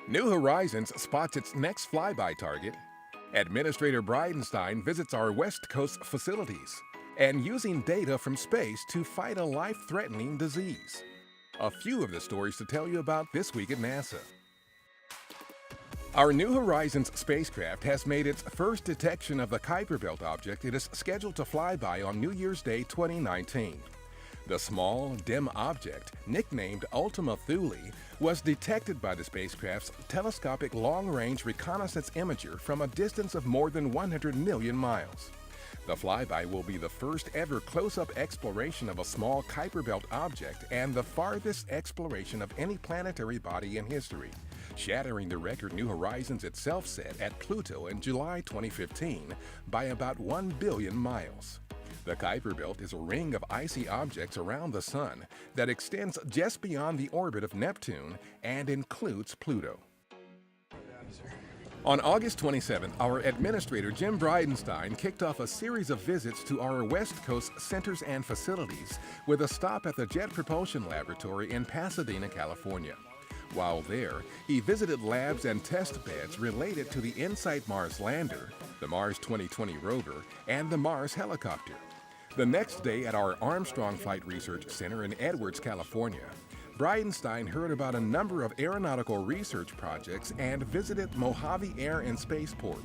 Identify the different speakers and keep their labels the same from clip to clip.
Speaker 1: New Horizons spots its next flyby target. Administrator Bridenstine visits our West Coast facilities. And using data from space to fight a life-threatening disease. A few of the stories to tell you about this week at NASA. Our New Horizons spacecraft has made its first detection of the Kuiper Belt object it is scheduled to fly by on New Year's Day 2019. The small, dim object, nicknamed Ultima Thule, was detected by the spacecraft's telescopic long-range reconnaissance imager from a distance of more than 100 million miles. The flyby will be the first ever close-up exploration of a small Kuiper Belt object and the farthest exploration of any planetary body in history, shattering the record New Horizons itself set at Pluto in July 2015 by about 1 billion miles. The Kuiper Belt is a ring of icy objects around the Sun that extends just beyond the orbit of Neptune and includes Pluto. On August 27th, our administrator Jim Bridenstine kicked off a series of visits to our West Coast centers and facilities with a stop at the Jet Propulsion Laboratory in Pasadena, California. While there, he visited labs and test beds related to the InSight Mars lander, the Mars 2020 rover, and the Mars helicopter. The next day at our Armstrong Flight Research Center in Edwards, California, Bridenstine heard about a number of aeronautical research projects and visited Mojave Air and Spaceport.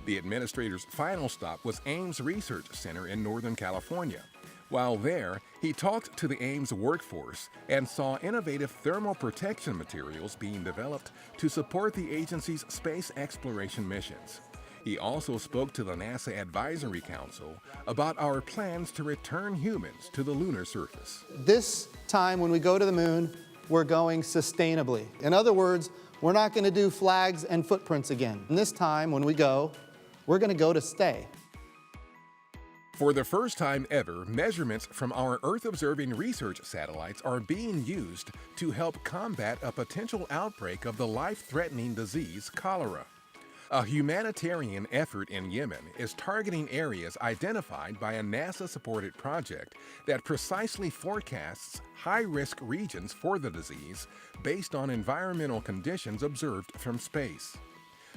Speaker 1: The administrator's final stop was Ames Research Center in Northern California. While there, he talked to the Ames workforce and saw innovative thermal protection materials being developed to support the agency's space exploration missions. He also spoke to the NASA Advisory Council about our plans to return humans to the lunar surface.
Speaker 2: This time when we go to the moon, we're going sustainably. In other words, we're not going to do flags and footprints again. And this time when we go, we're going to go to stay.
Speaker 1: For the first time ever, measurements from our Earth-observing research satellites are being used to help combat a potential outbreak of the life-threatening disease cholera. A humanitarian effort in Yemen is targeting areas identified by a NASA-supported project that precisely forecasts high-risk regions for the disease based on environmental conditions observed from space.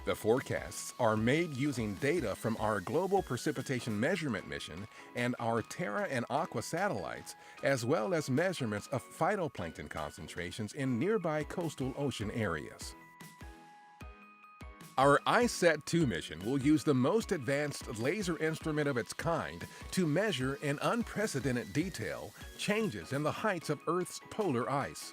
Speaker 1: The forecasts are made using data from our Global Precipitation Measurement Mission and our Terra and Aqua satellites, as well as measurements of phytoplankton concentrations in nearby coastal ocean areas. Our ICET-2 mission will use the most advanced laser instrument of its kind to measure in unprecedented detail changes in the heights of Earth's polar ice.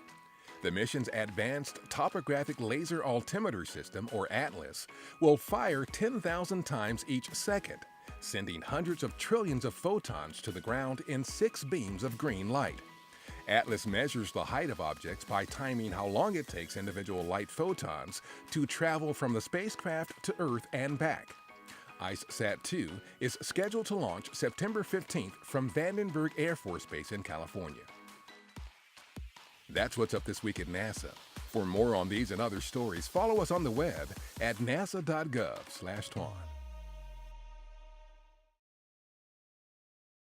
Speaker 1: The mission's Advanced Topographic Laser Altimeter System, or ATLAS, will fire 10,000 times each second, sending hundreds of trillions of photons to the ground in 6 beams of green light. ATLAS measures the height of objects by timing how long it takes individual light photons to travel from the spacecraft to Earth and back. ICESat-2 is scheduled to launch September 15th from Vandenberg Air Force Base in California. That's what's up this week at NASA. For more on these and other stories, follow us on the web at nasa.gov/twan.